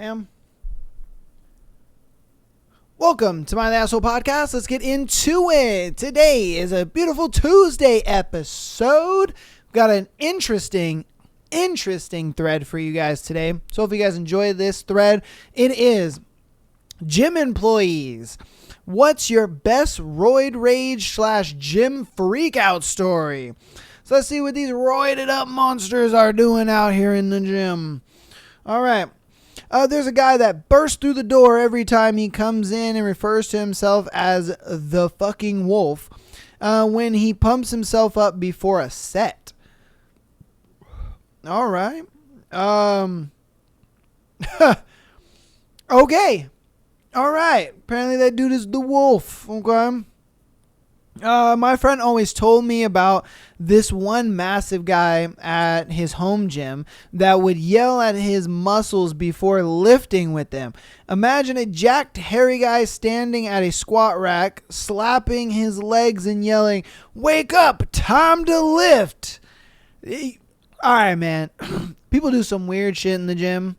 ma'am. Welcome to my Asshole Podcast. Let's get into it. Today is a beautiful Tuesday episode. We've got an interesting thread for you guys today. So if you guys enjoy this thread, it is gym employees. What's your best roid rage / gym freak out story? So let's see what these roided up monsters are doing out here in the gym. All right. There's a guy that bursts through the door every time he comes in and refers to himself as the fucking wolf when he pumps himself up before a set. All right. Okay. All right. Apparently that dude is the wolf. Okay. My friend always told me about this one massive guy at his home gym that would yell at his muscles before lifting with them. Imagine a jacked, hairy guy standing at a squat rack, slapping his legs and yelling, "Wake up, time to lift." All right, man. People do some weird shit in the gym.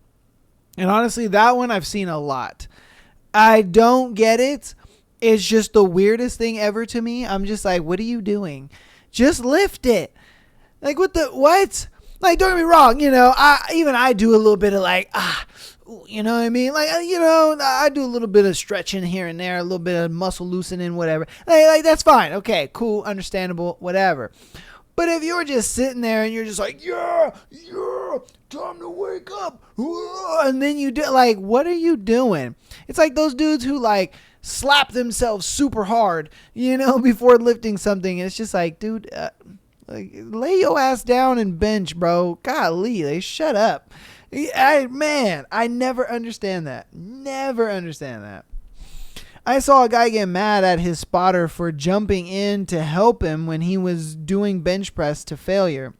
And honestly, that one I've seen a lot. I don't get it. It's just the weirdest thing ever to me. I'm just like, what are you doing? Just lift it. Like, what? Like, don't get me wrong. You know, I do a little bit of like, you know what I mean? Like, you know, I do a little bit of stretching here and there, a little bit of muscle loosening, whatever. Like that's fine. Okay, cool, understandable, whatever. But if you're just sitting there and you're just like, yeah, time to wake up. And then you do, like, what are you doing? It's like those dudes who, like, slap themselves super hard, you know, before lifting something. And it's just like, dude, like, lay your ass down and bench, bro. Golly, like, shut up. I never understand that. Never understand that. I saw a guy get mad at his spotter for jumping in to help him when he was doing bench press to failure.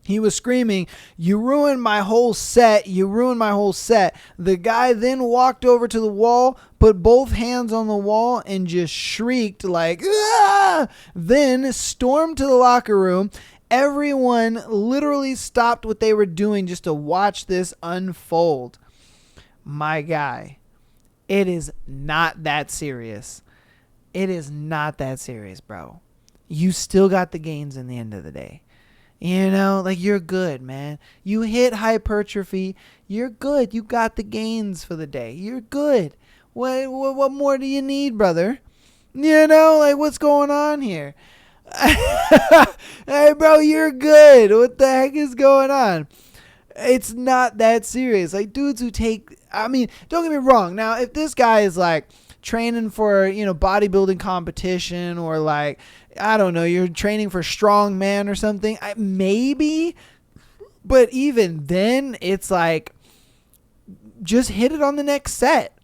He was screaming, "You ruined my whole set. You ruined my whole set." The guy then walked over to the wall, put both hands on the wall, and just shrieked like, "Ah!" Then stormed to the locker room. Everyone literally stopped what they were doing just to watch this unfold. My guy, it is not that serious. It is not that serious, bro. You still got the gains in the end of the day. You know, like, you're good, man. You hit hypertrophy. You're good. You got the gains for the day. You're good. What more do you need, brother? You know, like, what's going on here? Hey, bro, you're good. What the heck is going on? It's not that serious. Like, dudes who take, I mean, don't get me wrong. Now, if this guy is like training for, you know, bodybuilding competition, or like, I don't know, you're training for strongman or something, maybe. But even then, it's like, just hit it on the next set.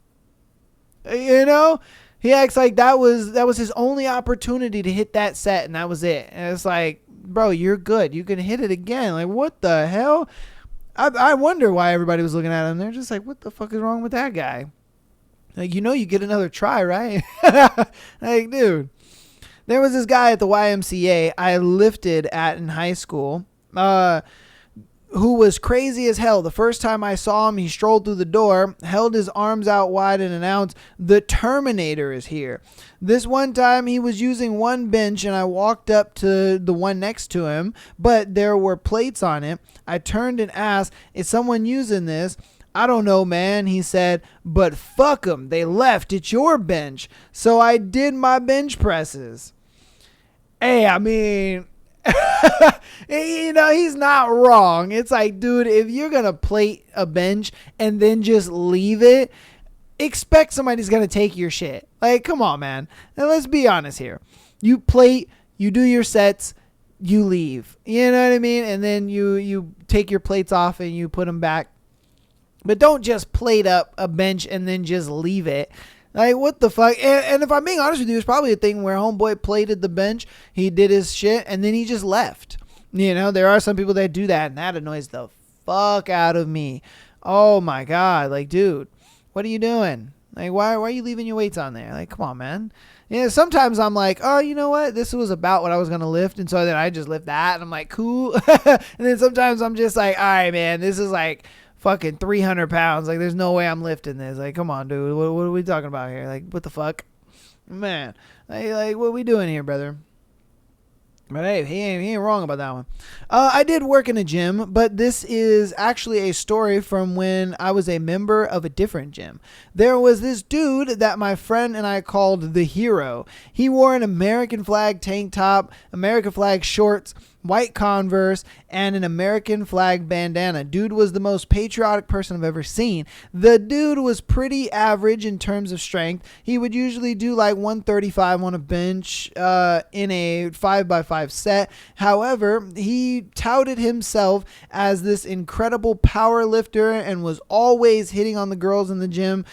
You know, he acts like that was his only opportunity to hit that set, and that was it. And it's like, bro, you're good. You can hit it again. Like, what the hell? I wonder why everybody was looking at him. They're just like, what the fuck is wrong with that guy? Like, you know, you get another try, right? Like, dude. There was this guy at the YMCA I lifted at in high school who was crazy as hell. The first time I saw him, he strolled through the door, held his arms out wide and announced, "The Terminator is here." This one time he was using one bench and I walked up to the one next to him, but there were plates on it. I turned and asked, "Is someone using this?" "I don't know, man," he said, "but fuck them. They left. It's your bench." So I did my bench presses. Hey, I mean, you know, he's not wrong. It's like, dude, if you're going to plate a bench and then just leave it, expect somebody's going to take your shit. Like, come on, man. And let's be honest here. You plate, you do your sets, you leave. You know what I mean? And then you take your plates off and you put them back. But don't just plate up a bench and then just leave it. Like, what the fuck? And if I'm being honest with you, it's probably a thing where homeboy plated the bench, he did his shit, and then he just left. You know, there are some people that do that, and that annoys the fuck out of me. Oh my God. Like, dude, what are you doing? Like, why are you leaving your weights on there? Like, come on, man. Yeah, sometimes I'm like, oh, you know what? This was about what I was going to lift. And so then I just lift that, and I'm like, cool. And then sometimes I'm just like, all right, man, this is like fucking 300 pounds. Like, there's no way I'm lifting this. Like, come on, dude. What are we talking about here? Like, what the fuck? Man, like what are we doing here, brother? But hey, he ain't wrong about that one. I did work in a gym, but this is actually a story from when I was a member of a different gym. There was this dude that my friend and I called the Hero. He wore an American flag tank top, American flag shorts, white Converse, and an American flag bandana. Dude was the most patriotic person I've ever seen. The dude was pretty average in terms of strength. He would usually do like 135 on a bench in a 5x5 set. However, he touted himself as this incredible power lifter and was always hitting on the girls in the gym,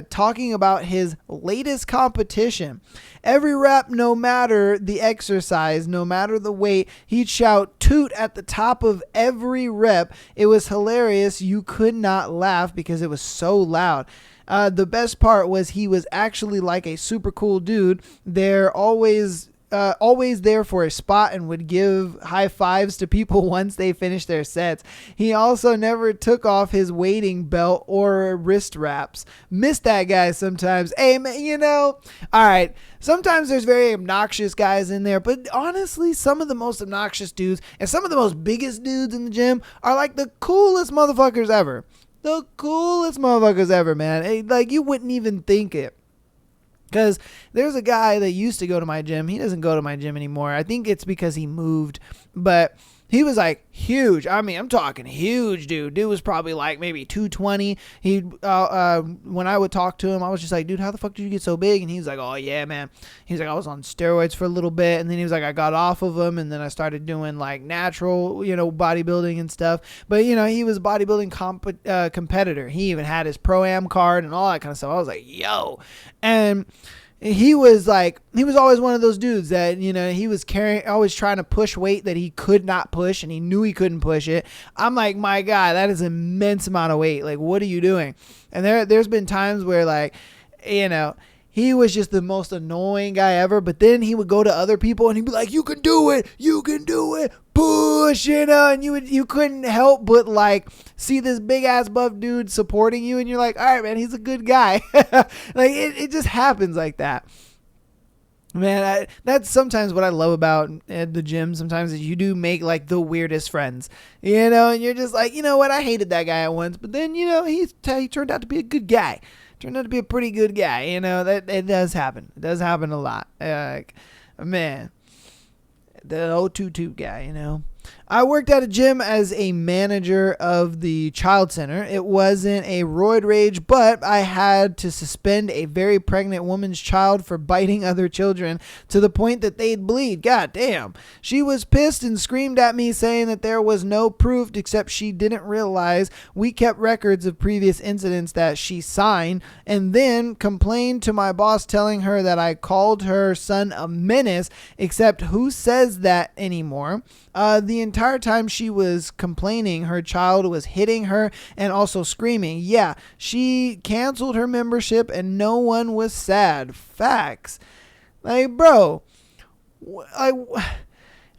talking about his latest competition. Every rep, no matter the exercise, no matter the weight, he'd shout "toot" at the top of every rep. It was hilarious. You could not laugh because it was so loud. The best part was he was actually like a super cool dude. They're always there for a spot and would give high fives to people once they finished their sets. He also never took off his weighting belt or wrist wraps. Miss that guy sometimes. Hey, man, all right. Sometimes there's very obnoxious guys in there, but honestly, some of the most obnoxious dudes and some of the most biggest dudes in the gym are like the coolest motherfuckers ever. The coolest motherfuckers ever, man. Hey, like, you wouldn't even think it. Because there's a guy that used to go to my gym. He doesn't go to my gym anymore. I think it's because he moved. But he was like huge. I mean, I'm talking huge, dude. Dude was probably like maybe 220. He, when I would talk to him, I was just like, dude, how the fuck did you get so big? And he's like, oh yeah, man. He's like, I was on steroids for a little bit. And then he was like, I got off of them. And then I started doing like natural, bodybuilding and stuff. But, he was a bodybuilding competitor. He even had his Pro-Am card and all that kind of stuff. I was like, yo. And he was always one of those dudes that, he was always trying to push weight that he could not push, and he knew he couldn't push it. I'm like, my God, that is an immense amount of weight. Like, what are you doing? And there's been times where, he was just the most annoying guy ever, but then he would go to other people and he'd be like, you can do it, push, and you couldn't help but see this big ass buff dude supporting you, and you're like, all right, man, he's a good guy. Like, it just happens like that. Man, that's sometimes what I love about the gym. Sometimes is you do make the weirdest friends, and you're just like, you know what, I hated that guy at once, but then, he turned out to be a good guy. Turned out to be a pretty good guy. That it does happen. It does happen a lot. Man, the old toot guy, I worked at a gym as a manager of the child center. It wasn't a roid rage, but I had to suspend a very pregnant woman's child for biting other children to the point that they'd bleed. God damn. She was pissed and screamed at me saying that there was no proof, except she didn't realize we kept records of previous incidents that she signed, and then complained to my boss telling her that I called her son a menace, except who says that anymore? The entire time she was complaining, her child was hitting her and also screaming. Yeah, she canceled her membership and no one was sad. Facts. Like, bro,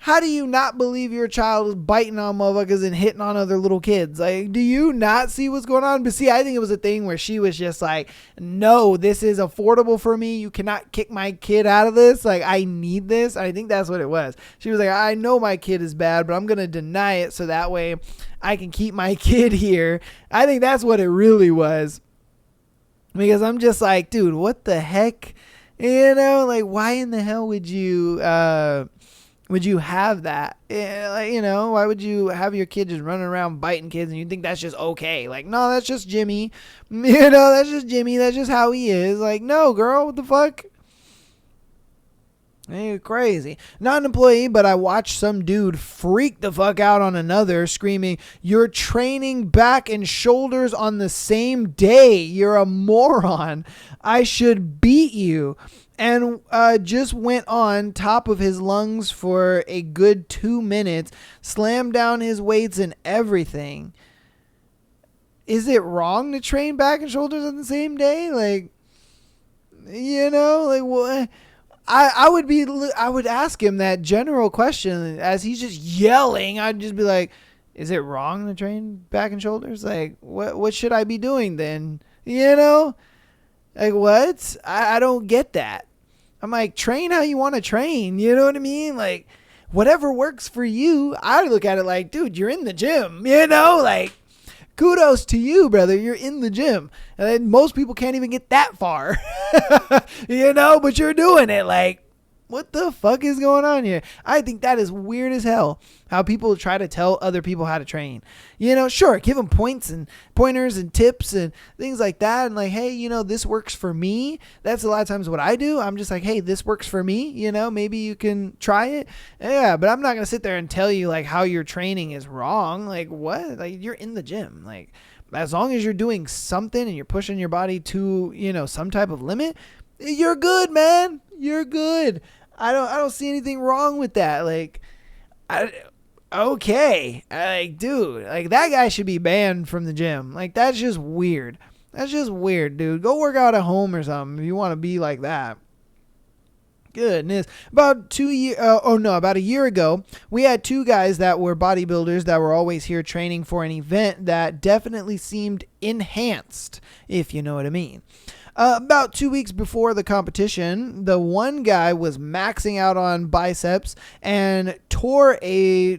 how do you not believe your child is biting on motherfuckers and hitting on other little kids? Like, do you not see what's going on? But see, I think it was a thing where she was just like, no, this is affordable for me. You cannot kick my kid out of this. Like, I need this. I think that's what it was. She was like, I know my kid is bad, but I'm going to deny it so that way I can keep my kid here. I think that's what it really was. Because I'm just like, dude, what the heck? Why in the hell would you have that? Why would you have your kid just running around biting kids and you think that's just okay? Like, no, that's just Jimmy. That's just Jimmy. That's just how he is. Like, no, girl, what the fuck? You're crazy. Not an employee, but I watched some dude freak the fuck out on another, screaming, "You're training back and shoulders on the same day. You're a moron. I should beat you." And just went on top of his lungs for a good 2 minutes, slammed down his weights and everything. Is it wrong to train back and shoulders on the same day? What? I would ask him that general question as he's just yelling. I'd just be like, is it wrong to train back and shoulders? Like, what should I be doing then? You know? Like, what? I don't get that. I'm like, train how you want to train. You know what I mean? Like, whatever works for you. I look at it like, dude, you're in the gym. You know? Like, kudos to you, brother. You're in the gym. And most people can't even get that far. You know? But you're doing it. Like, what the fuck is going on here? I think that is weird as hell, how people try to tell other people how to train. You know, sure, give them points and pointers and tips and things like that. And like, hey, you know, this works for me. That's a lot of times what I do. I'm just like, hey, this works for me. You know, maybe you can try it. Yeah, but I'm not going to sit there and tell you like how your training is wrong. Like, what? Like, you're in the gym. Like, as long as you're doing something and you're pushing your body to, you know, some type of limit, you're good, man. You're good. I don't see anything wrong with that. Like, okay. Like, dude, like that guy should be banned from the gym. Like, that's just weird. That's just weird, dude. Go work out at home or something if you want to be like that. Goodness. About a year ago, we had two guys that were bodybuilders that were always here training for an event that definitely seemed enhanced, if you know what I mean. About 2 weeks before the competition, the one guy was maxing out on biceps and tore a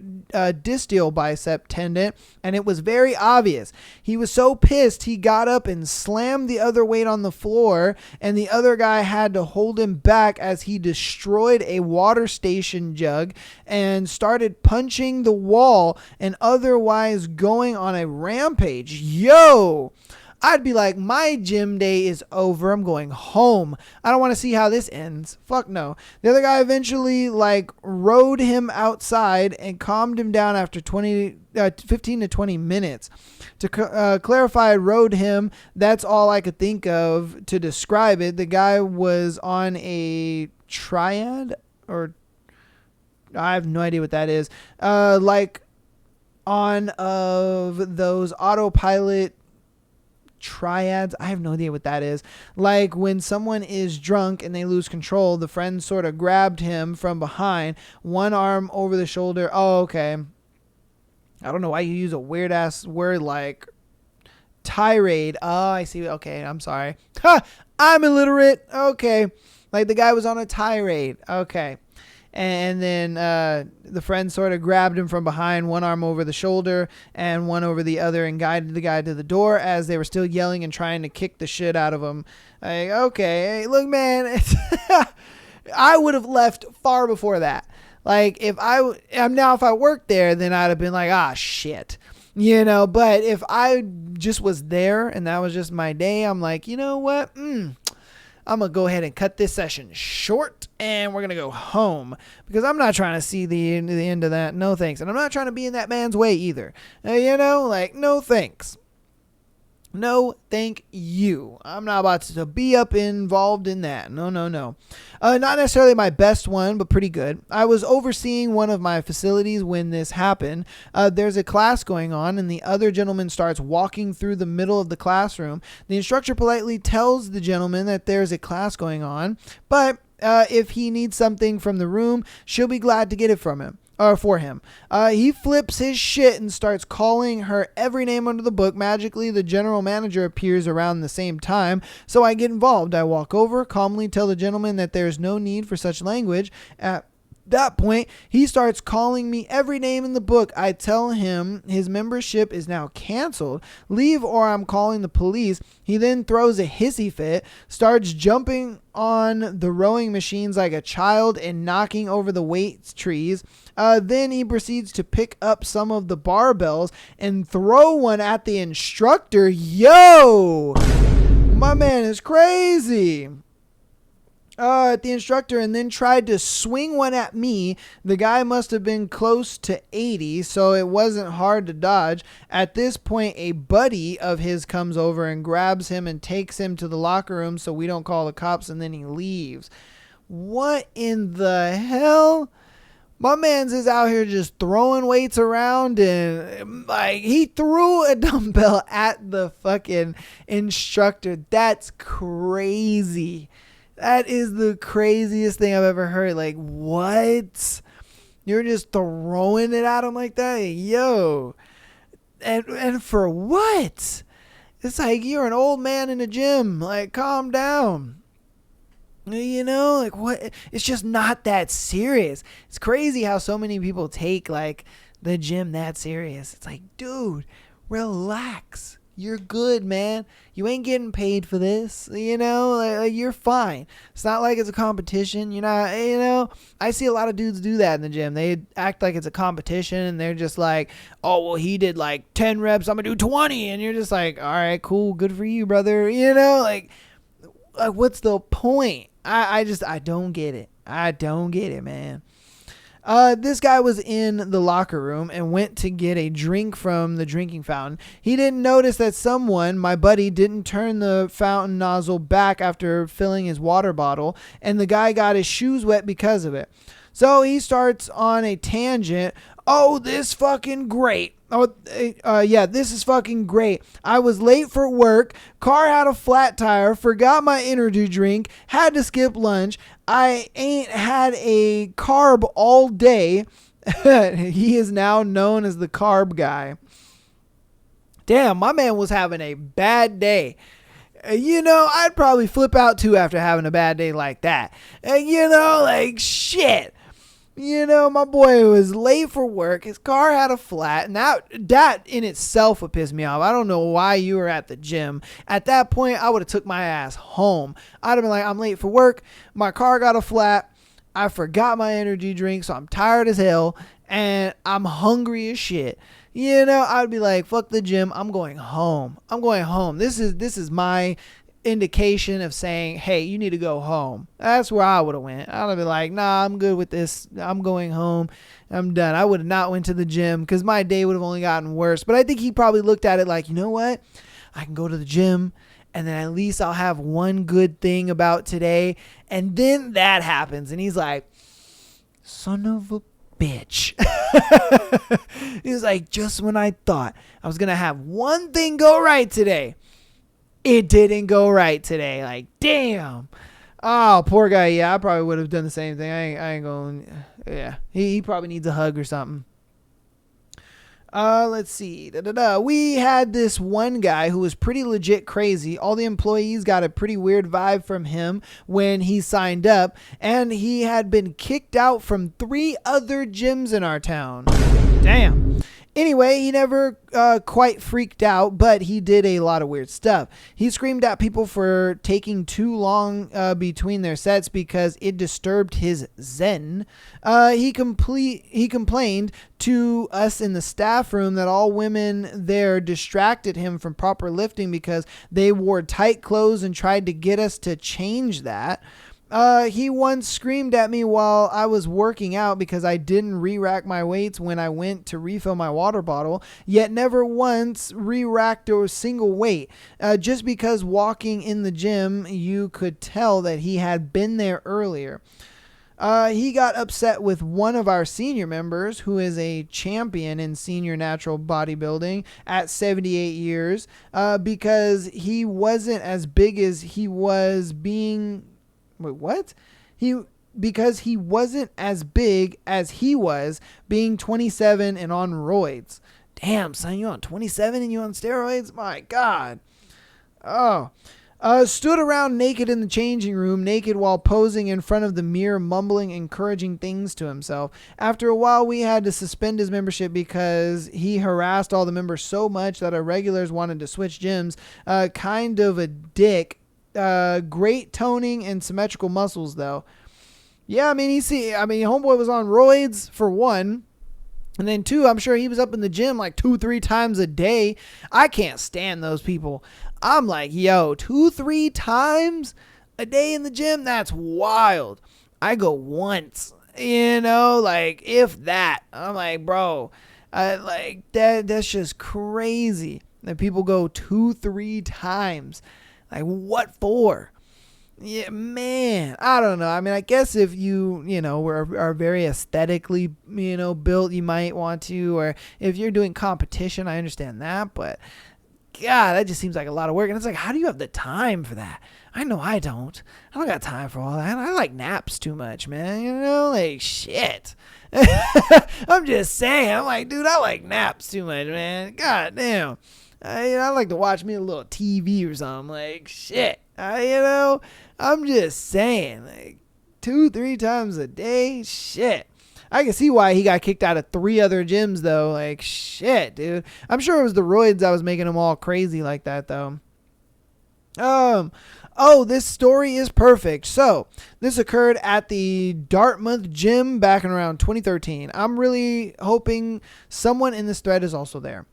distal bicep tendon, and it was very obvious. He was so pissed, he got up and slammed the other weight on the floor, and the other guy had to hold him back as he destroyed a water station jug and started punching the wall and otherwise going on a rampage. Yo! I'd be like, my gym day is over. I'm going home. I don't want to see how this ends. Fuck no. The other guy eventually like rode him outside and calmed him down after 15 to 20 minutes. To clarify, rode him. That's all I could think of to describe it. The guy was on a triad, or I have no idea what that is. Like on of those autopilot triads. I have no idea what that is. Like when someone is drunk and they lose control, the friend sort of grabbed him from behind, one arm over the shoulder. Oh, okay. I don't know why you use a weird ass word like tirade. Oh, I see. Okay, I'm sorry. Ha! I'm illiterate. Okay. Like the guy was on a tirade. Okay. And then the friend sort of grabbed him from behind, one arm over the shoulder and one over the other, and guided the guy to the door as they were still yelling and trying to kick the shit out of him. Like, okay, hey, look, man, I would have left far before that. Like, if I worked there, then I'd have been like, ah, shit. You know, but if I just was there and that was just my day, I'm like, you know what? I'm going to go ahead and cut this session short and we're going to go home because I'm not trying to see the end of that. No thanks. And I'm not trying to be in that man's way either. You know, like, no thanks. No, thank you. I'm not about to be involved in that. No. Not necessarily my best one, but pretty good. I was overseeing one of my facilities when this happened. There's a class going on, and the other gentleman starts walking through the middle of the classroom. The instructor politely tells the gentleman that there's a class going on, but if he needs something from the room, she'll be glad to get it from him. For him. He flips his shit and starts calling her every name under the book. Magically, the general manager appears around the same time, so I get involved. I walk over, calmly tell the gentleman that there's no need for such language. At that point, he starts calling me every name in the book. I tell him his membership is now canceled. Leave or I'm calling the police. He then throws a hissy fit, starts jumping on the rowing machines like a child and knocking over the weights trees. Then he proceeds to pick up some of the barbells and throw one at the instructor. Yo! My man is crazy. At the instructor, and then tried to swing one at me. The guy must have been close to 80, so it wasn't hard to dodge. At this point, a buddy of his comes over and grabs him and takes him to the locker room so we don't call the cops, and then he leaves. What in the hell? My man's is out here just throwing weights around, and like he threw a dumbbell at the fucking instructor. That's crazy. That is the craziest thing I've ever heard. Like, what? You're just throwing it at him like that? Yo. And for what? It's like, you're an old man in a gym. Like, calm down. You know, like, what? It's just not that serious. It's crazy how so many people take, like, the gym that serious. It's like, dude, relax. You're good, man. You ain't getting paid for this. You know, like, you're fine. It's not like it's a competition. You're not, you know, I see a lot of dudes do that in the gym. They act like it's a competition, and they're just like, oh, well, he did like 10 reps. I'm going to do 20. And you're just like, all right, cool. Good for you, brother. You know, like what's the point? I don't get it. I don't get it, man. This guy was in the locker room and went to get a drink from the drinking fountain. He didn't notice that someone, my buddy, didn't turn the fountain nozzle back after filling his water bottle, and the guy got his shoes wet because of it. So he starts on a tangent. Oh, this fucking great. Yeah, this is fucking great. I was late for work. Car had a flat tire. Forgot my energy drink. Had to skip lunch. I ain't had a carb all day. He is now known as the carb guy. Damn, my man was having a bad day. You know, I'd probably flip out too after having a bad day like that. You know, like, shit. You know, my boy was late for work. His car had a flat. And that in itself would piss me off. I don't know why you were at the gym. At that point, I would have took my ass home. I'd have been like, I'm late for work. My car got a flat. I forgot my energy drink, so I'm tired as hell. And I'm hungry as shit. You know, I'd be like, fuck the gym. I'm going home. I'm going home. This is my indication of saying, hey, you need to go home. That's where I would have went. I would have been like, nah, I'm good with this. I'm going home. I'm done. I would have not went to the gym because my day would have only gotten worse. But I think he probably looked at it like, you know what? I can go to the gym and then at least I'll have one good thing about today. And then that happens. And he's like, son of a bitch. He was like, just when I thought I was going to have one thing go right today, it didn't go right today. Like, damn. Oh, poor guy. Yeah, I probably would have done the same thing. I ain't going. Yeah, he probably needs a hug or something. Let's see. We had this one guy who was pretty legit crazy. All the employees got a pretty weird vibe from him when he signed up, and he had been kicked out from 3 other gyms in our town. Damn. Anyway, he never quite freaked out, but he did a lot of weird stuff. He screamed at people for taking too long between their sets because it disturbed his zen. He complained to us in the staff room that all women there distracted him from proper lifting because they wore tight clothes and tried to get us to change that. He once screamed at me while I was working out because I didn't re-rack my weights when I went to refill my water bottle, yet never once re-racked a single weight. Just because walking in the gym, you could tell that he had been there earlier. He got upset with one of our senior members, who is a champion in senior natural bodybuilding at 78 years, because he wasn't as big as he was being... Wait, what? Because he wasn't as big as he was being 27 and on roids. Damn, son, you on 27 and you on steroids? My God. Oh. Stood around naked in the changing room, naked while posing in front of the mirror, mumbling encouraging things to himself. After a while, we had to suspend his membership because he harassed all the members so much that our regulars wanted to switch gyms. Kind of a dick. Great toning and symmetrical muscles, though. Yeah, I mean, homeboy was on roids for one. And then 2, I'm sure he was up in the gym like 2-3 times a day. I can't stand those people. I'm like, yo, 2-3 times a day in the gym? That's wild. I go once, you know, like if that. I'm like, bro, like that's just crazy that people go 2-3 times. Like, what for? Yeah, man, I don't know. I mean, I guess if you know, are very aesthetically, you know, built, you might want to, or if you're doing competition, I understand that, but God, that just seems like a lot of work. And it's like, how do you have the time for that? I know I don't. I don't got time for all that. I like naps too much, man. You know, like, shit. I'm just saying. I'm like, dude, I like naps too much, man. God damn. I like to watch me a little TV or something. Like, shit. I'm just saying. Like, 2-3 times a day? Shit. I can see why he got kicked out of 3 other gyms, though. Like, shit, dude. I'm sure it was the roids that was making him all crazy like that, though. This story is perfect. So, this occurred at the Dartmouth gym back in around 2013. I'm really hoping someone in this thread is also there.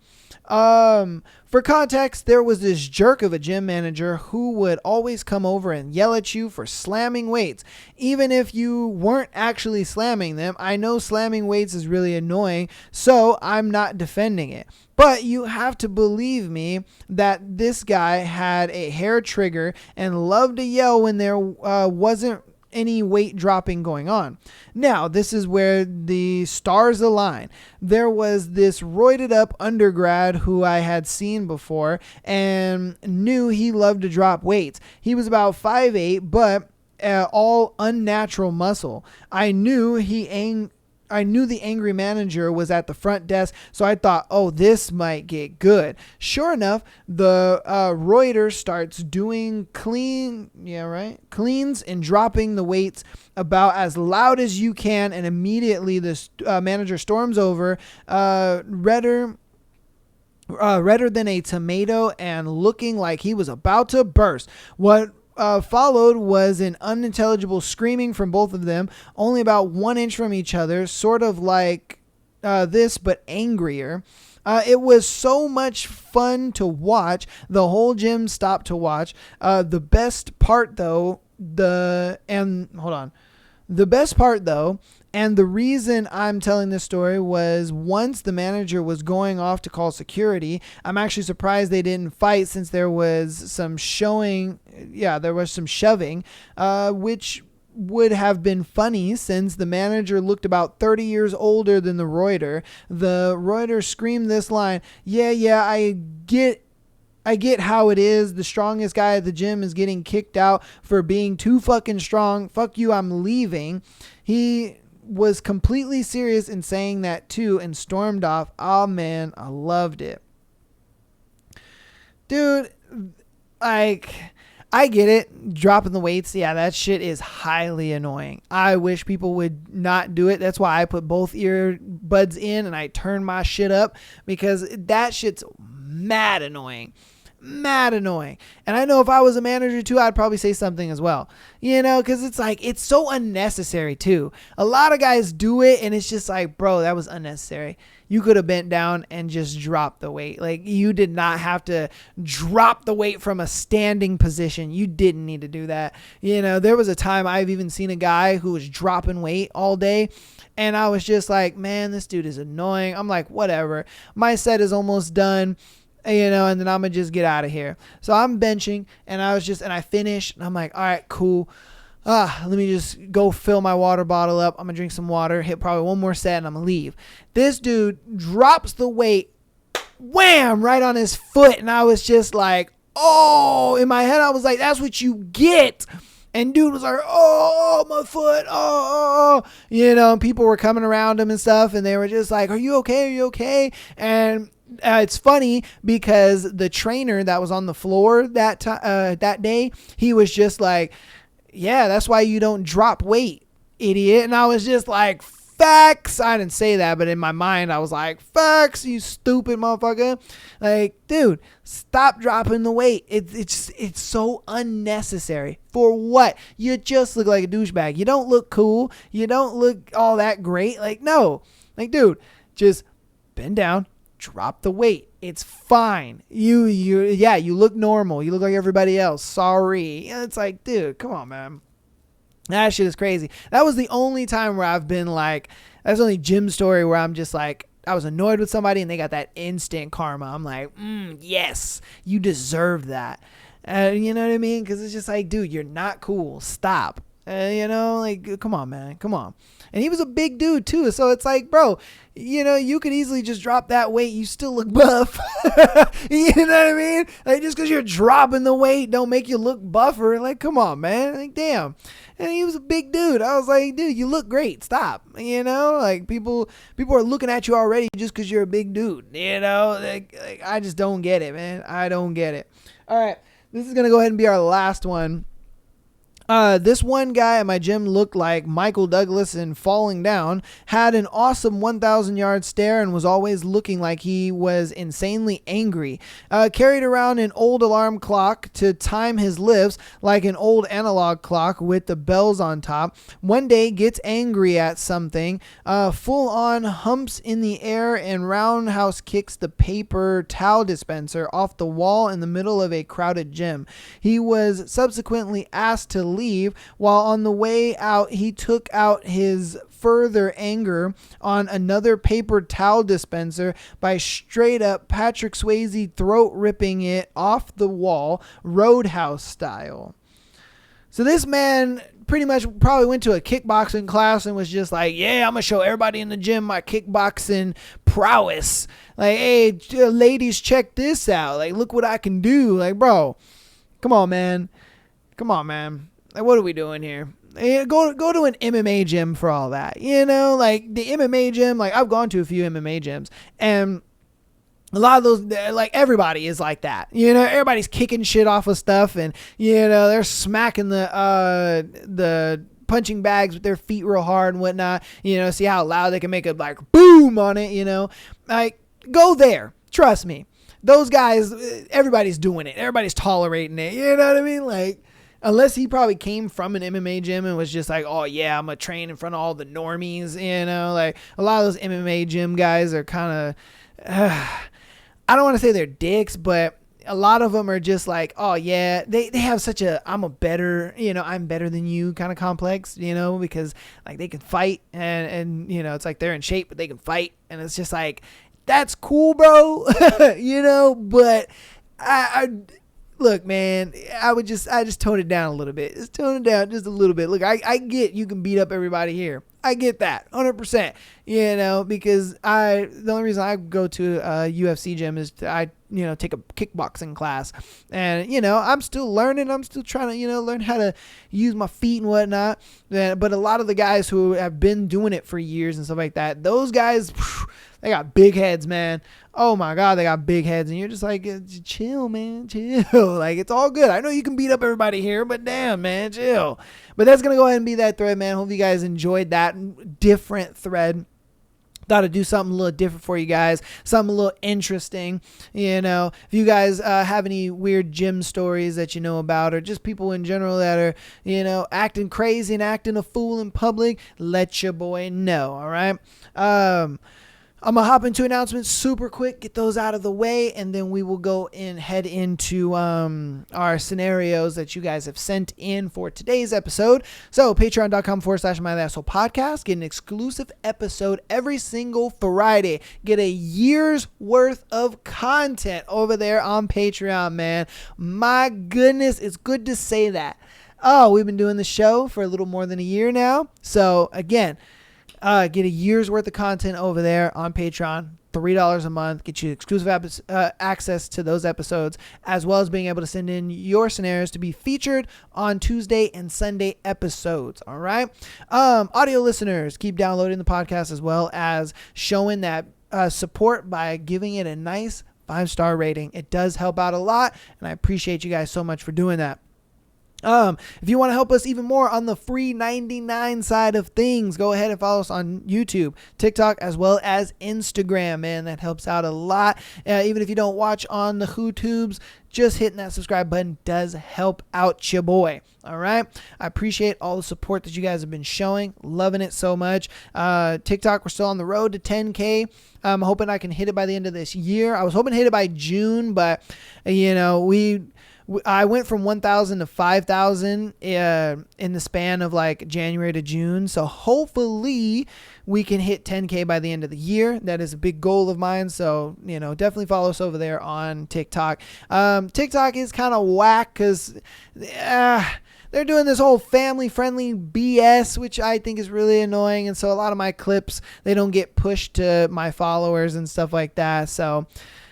For context, there was this jerk of a gym manager who would always come over and yell at you for slamming weights, even if you weren't actually slamming them. I know slamming weights is really annoying, so I'm not defending it. But you have to believe me that this guy had a hair trigger and loved to yell when there wasn't any weight dropping going on. Now, this is where the stars align. There was this roided up undergrad who I had seen before and knew he loved to drop weights. He was about 5'8", but all unnatural muscle. I knew the angry manager was at the front desk, so I thought, oh, this might get good. Sure enough, the roider starts doing cleans and dropping the weights about as loud as you can, and immediately this manager storms over, redder than a tomato and looking like he was about to burst. What followed was an unintelligible screaming from both of them, only about 1 inch from each other, sort of like this, but angrier. It was so much fun to watch. The whole gym stopped to watch. The best part, though, and the reason I'm telling this story was once the manager was going off to call security. I'm actually surprised they didn't fight since there was some shoving, which would have been funny since the manager looked about 30 years older than the roider. The roider screamed this line, yeah, I get how it is. The strongest guy at the gym is getting kicked out for being too fucking strong. Fuck you, I'm leaving. He was completely serious in saying that too and stormed off. Oh man, I loved it. Dude, like, I get it. Dropping the weights, yeah, that shit is highly annoying. I wish people would not do it. That's why I put both earbuds in and I turn my shit up, because that shit's mad annoying. And I know if I was a manager too, I'd probably say something as well, because it's like, it's so unnecessary too. A lot of guys do it and it's just like, bro, that was unnecessary. You could have bent down and just dropped the weight. Like, you did not have to drop the weight from a standing position. You didn't need to do that. There was a time I've even seen a guy who was dropping weight all day, and I was just like, man, this dude is annoying. I'm like, whatever. My set is almost done. And then I'm going to just get out of here. So I'm benching, and I finished, and I'm like, all right, cool. Let me just go fill my water bottle up. I'm going to drink some water, hit probably one more set, and I'm going to leave. This dude drops the weight, wham, right on his foot. And I was just like, oh, in my head, I was like, that's what you get. And dude was like, oh, my foot, oh. And people were coming around him and stuff, and they were just like, are you okay? And it's funny because the trainer that was on the floor that day, he was just like, yeah, that's why you don't drop weight, idiot. And I was just like, facts. I didn't say that, but in my mind, I was like, facts, you stupid motherfucker. Like, dude, stop dropping the weight. It's so unnecessary. For what? You just look like a douchebag. You don't look cool. You don't look all that great. Like, no. Like, dude, just bend down. Drop the weight. It's fine. You look normal. You look like everybody else. Sorry. It's like, dude, come on, man. That shit is crazy. That was the only time where I've been like, that's the only gym story where I'm just like, I was annoyed with somebody and they got that instant karma. I'm like, yes, you deserve that. You know what I mean? Because it's just like, dude, you're not cool. Stop. Like, come on, man. Come on. And he was a big dude, too. So it's like, bro, you could easily just drop that weight. You still look buff. You know what I mean? Like, just because you're dropping the weight don't make you look buffer. Like, come on, man. Like, damn. And he was a big dude. I was like, dude, you look great. Stop. Like, people are looking at you already just because you're a big dude. Like, I just don't get it, man. I don't get it. All right. This is going to go ahead and be our last one. This one guy at my gym looked like Michael Douglas in Falling Down, had an awesome 1,000-yard stare, and was always looking like he was insanely angry. Carried around an old alarm clock to time his lifts like an old analog clock with the bells on top. One day gets angry at something, full on humps in the air and roundhouse kicks the paper towel dispenser off the wall in the middle of a crowded gym. He was subsequently asked to leave. While on the way out, he took out his further anger on another paper towel dispenser by straight up Patrick Swayze throat ripping it off the wall, Roadhouse style. So this man pretty much probably went to a kickboxing class and was just like, yeah, I'm gonna show everybody in the gym my kickboxing prowess. Like, hey, ladies, check this out. Like, look what I can do. Like, bro, come on, man. Like, what are we doing here? Go to an MMA gym for all that. Like the MMA gym, like I've gone to a few MMA gyms, and a lot of those, like everybody is like that. Everybody's kicking shit off of stuff, and they're smacking the punching bags with their feet real hard and whatnot. See how loud they can make a like boom on it. Like, go there. Trust me, those guys, everybody's doing it. Everybody's tolerating it. You know what I mean? Like, unless he probably came from an MMA gym and was just like, oh yeah, I'm going to train in front of all the normies, like a lot of those MMA gym guys are kind of, I don't want to say they're dicks, but a lot of them are just like, oh yeah, they have such a, I'm better than you kind of complex, because like they can fight and it's like they're in shape, but they can fight. And it's just like, that's cool, bro. But I look, man, I just tone it down a little bit. Just tone it down just a little bit. Look, I get you can beat up everybody here. I get that 100%, because the only reason I go to a UFC gym is I take a kickboxing class, and, I'm still learning. I'm still trying to, learn how to use my feet and whatnot. But a lot of the guys who have been doing it for years and stuff like that, those guys, they got big heads, man. Oh my God, they got big heads, and you're just like, chill, man, chill. Like, it's all good. I know you can beat up everybody here, but damn, man, chill. But that's going to go ahead and be that thread, man. Hope you guys enjoyed that different thread. Thought I'd do something a little different for you guys, something a little interesting. If you guys have any weird gym stories that you know about, or just people in general that are, acting crazy and acting a fool in public, let your boy know. All right. I'm going to hop into announcements super quick, get those out of the way, and then we will go and head into our scenarios that you guys have sent in for today's episode. So patreon.com/myasshole podcast. Get an exclusive episode every single Friday. Get a year's worth of content over there on Patreon, man. My goodness, it's good to say that. Oh, we've been doing the show for a little more than a year now. So again, get a year's worth of content over there on Patreon, $3 a month, get you exclusive access to those episodes, as well as being able to send in your scenarios to be featured on Tuesday and Sunday episodes. All right. Audio listeners, keep downloading the podcast, as well as showing that support by giving it a nice 5-star rating. It does help out a lot, and I appreciate you guys so much for doing that. If you want to help us even more on the free 99 side of things, go ahead and follow us on YouTube, TikTok, as well as Instagram, man. That helps out a lot. Even if you don't watch on the YouTubes, just hitting that subscribe button does help out your boy. All right. I appreciate all the support that you guys have been showing. Loving it so much. TikTok, we're still on the road to 10K. I'm hoping I can hit it by the end of this year. I was hoping to hit it by June, but I went from 1,000 to 5,000 in the span of like January to June. So hopefully we can hit 10K by the end of the year. That is a big goal of mine. So, definitely follow us over there on TikTok. TikTok is kind of whack because they they're doing this whole family friendly BS, which I think is really annoying. And so a lot of my clips, they don't get pushed to my followers and stuff like that. So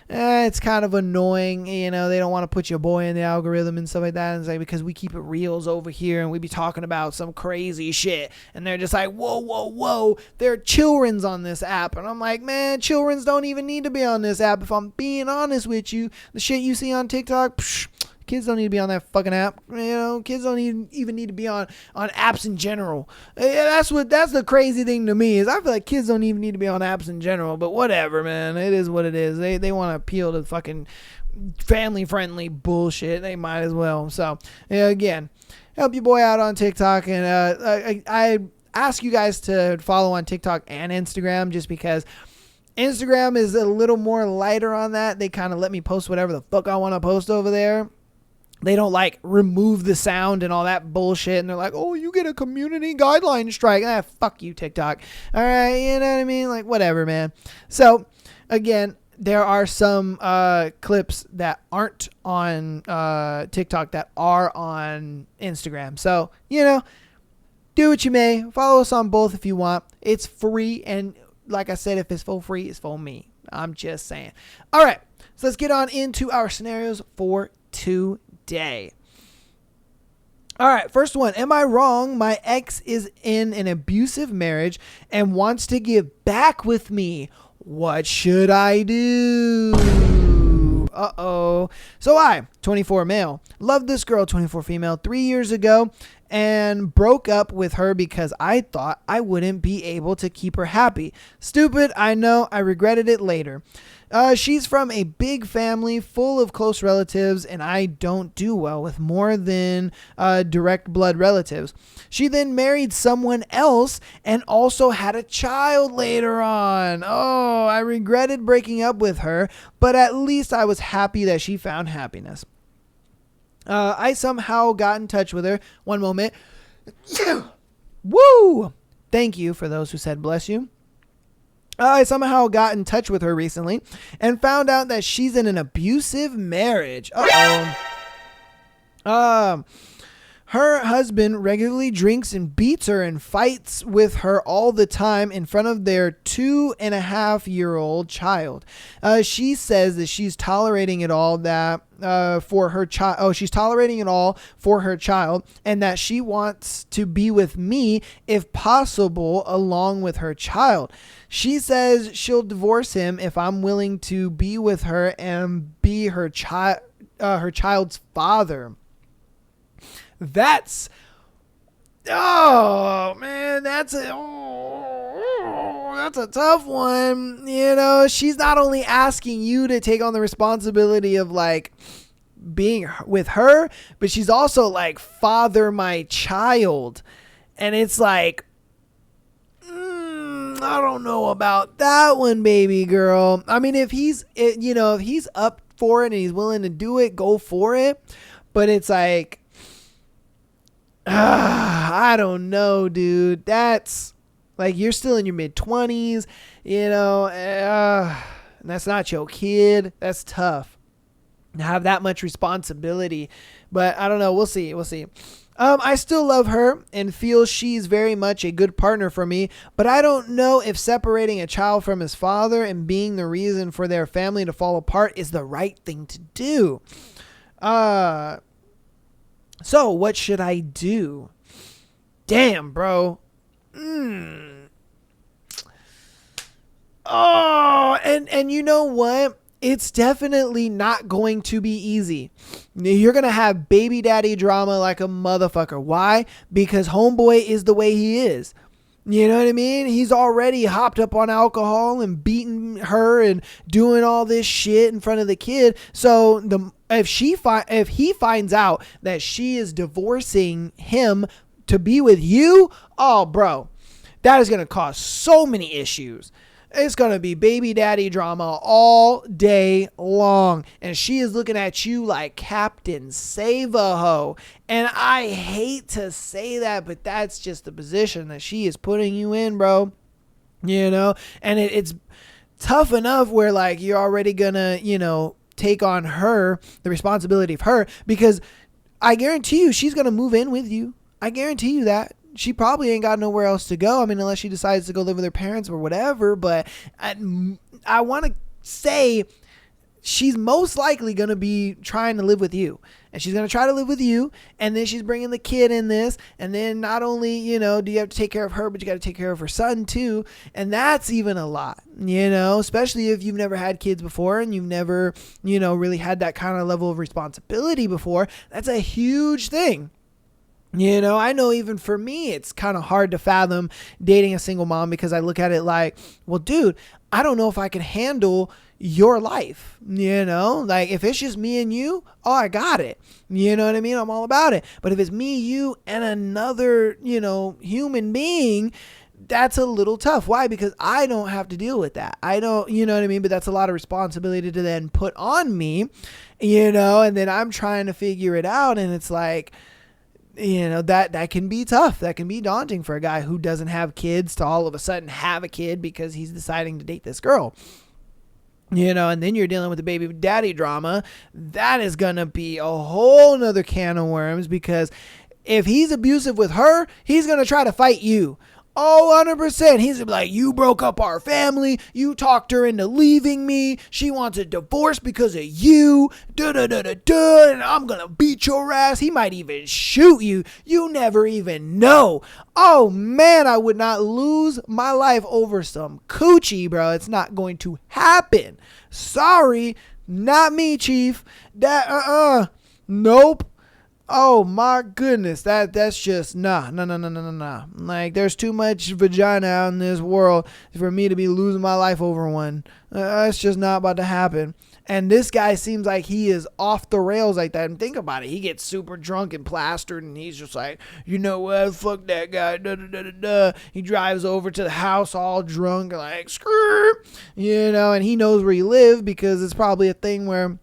it's kind of annoying. You know, they don't want to put your boy in the algorithm and stuff like that. And it's like, because we keep it reals over here and we be talking about some crazy shit. And they're just like, whoa, whoa, whoa. There are children's on this app. And I'm like, man, children's don't even need to be on this app. If I'm being honest with you, the shit you see on TikTok, kids don't need to be on that fucking app. You know, kids don't even need to be on apps in general. That's the crazy thing to me is I feel like kids don't even need to be on apps in general. But whatever, man. It is what it is. They want to appeal to fucking family-friendly bullshit. They might as well. So, again, help your boy out on TikTok. And I ask you guys to follow on TikTok and Instagram just because Instagram is a little more lighter on that. They kind of let me post whatever the fuck I want to post over there. They don't like remove the sound and all that bullshit. And they're like, oh, you get a community guideline strike. Fuck you, TikTok. All right. You know what I mean? Like, whatever, man. So, again, there are some clips that aren't on TikTok that are on Instagram. So, you know, do what you may. Follow us on both if you want. It's free. And like I said, if it's for free, it's for me. I'm just saying. All right. So let's get on into our scenarios for today. All right, first one. Am I wrong? My ex is in an abusive marriage and wants to give back with me. What should I do? Uh-oh. So I, 24 male, loved this girl, 24 female, 3 years ago and broke up with her because I thought I wouldn't be able to keep her happy. Stupid, I know. I regretted it later. She's from a big family full of close relatives, and I don't do well with more than direct blood relatives. She then married someone else and also had a child later on. Oh, I regretted breaking up with her, but at least I was happy that she found happiness. I somehow got in touch with her. One moment. Woo! Thank you for those who said bless you. I somehow got in touch with her recently and found out that she's in an abusive marriage. Her husband regularly drinks and beats her and fights with her all the time in front of their 2.5-year-old child. She says that she's tolerating it all for her child. Oh, she's tolerating it all for her child and that she wants to be with me if possible along with her child. She says she'll divorce him if I'm willing to be with her and be her child's father. That's a tough one. You know, she's not only asking you to take on the responsibility of like being with her, but she's also like, father my child. And it's like, I don't know about that one, baby girl. I mean, if he's up for it and he's willing to do it, go for it. But it's like, I don't know, dude. That's like, you're still in your mid-20s, you know, and that's not your kid. That's tough to have that much responsibility. But I don't know. We'll see. I still love her and feel she's very much a good partner for me, but I don't know if separating a child from his father and being the reason for their family to fall apart is the right thing to do. So what should I do? Damn, bro. Oh, and you know what? It's definitely not going to be easy. You're going to have baby daddy drama like a motherfucker. Why? Because homeboy is the way he is. You know what I mean? He's already hopped up on alcohol and beating her and doing all this shit in front of the kid. So if he finds out that she is divorcing him to be with you, oh, bro, that is going to cause so many issues. It's going to be baby daddy drama all day long. And she is looking at you like Captain Save-A-Ho. And I hate to say that, but that's just the position that she is putting you in, bro. You know? And it's tough enough where, like, you're already going to, you know, take on her, the responsibility of her. Because I guarantee you she's going to move in with you. I guarantee you that. She probably ain't got nowhere else to go. I mean, unless she decides to go live with her parents or whatever. But I want to say she's most likely going to be trying to live with you. And she's going to try to live with you. And then she's bringing the kid in this. And then not only, do you have to take care of her, but you got to take care of her son too. And that's even a lot, especially if you've never had kids before and you've never, really had that kind of level of responsibility before. That's a huge thing. I know even for me, it's kind of hard to fathom dating a single mom because I look at it like, well, dude, I don't know if I can handle your life, like if it's just me and you, oh, I got it. You know what I mean? I'm all about it. But if it's me, you, and another, human being, that's a little tough. Why? Because I don't have to deal with that. I don't, you know what I mean? But that's a lot of responsibility to then put on me, and then I'm trying to figure it out. And it's like, that can be tough. That can be daunting for a guy who doesn't have kids to all of a sudden have a kid because he's deciding to date this girl. And then you're dealing with the baby daddy drama. That is going to be a whole nother can of worms because if he's abusive with her, he's going to try to fight you. Oh, 100%. He's like, you broke up our family. You talked her into leaving me. She wants a divorce because of you. Da-da-da-da-da. And I'm going to beat your ass. He might even shoot you. You never even know. Oh, man, I would not lose my life over some coochie, bro. It's not going to happen. Sorry. Not me, Chief. Nope. Oh my goodness, that's just nah. Like there's too much vagina out in this world for me to be losing my life over one. That's just not about to happen. And this guy seems like he is off the rails like that. And think about it, he gets super drunk and plastered, and he's just like, you know what, fuck that guy. He drives over to the house all drunk, like screw, and he knows where you live because it's probably a thing where,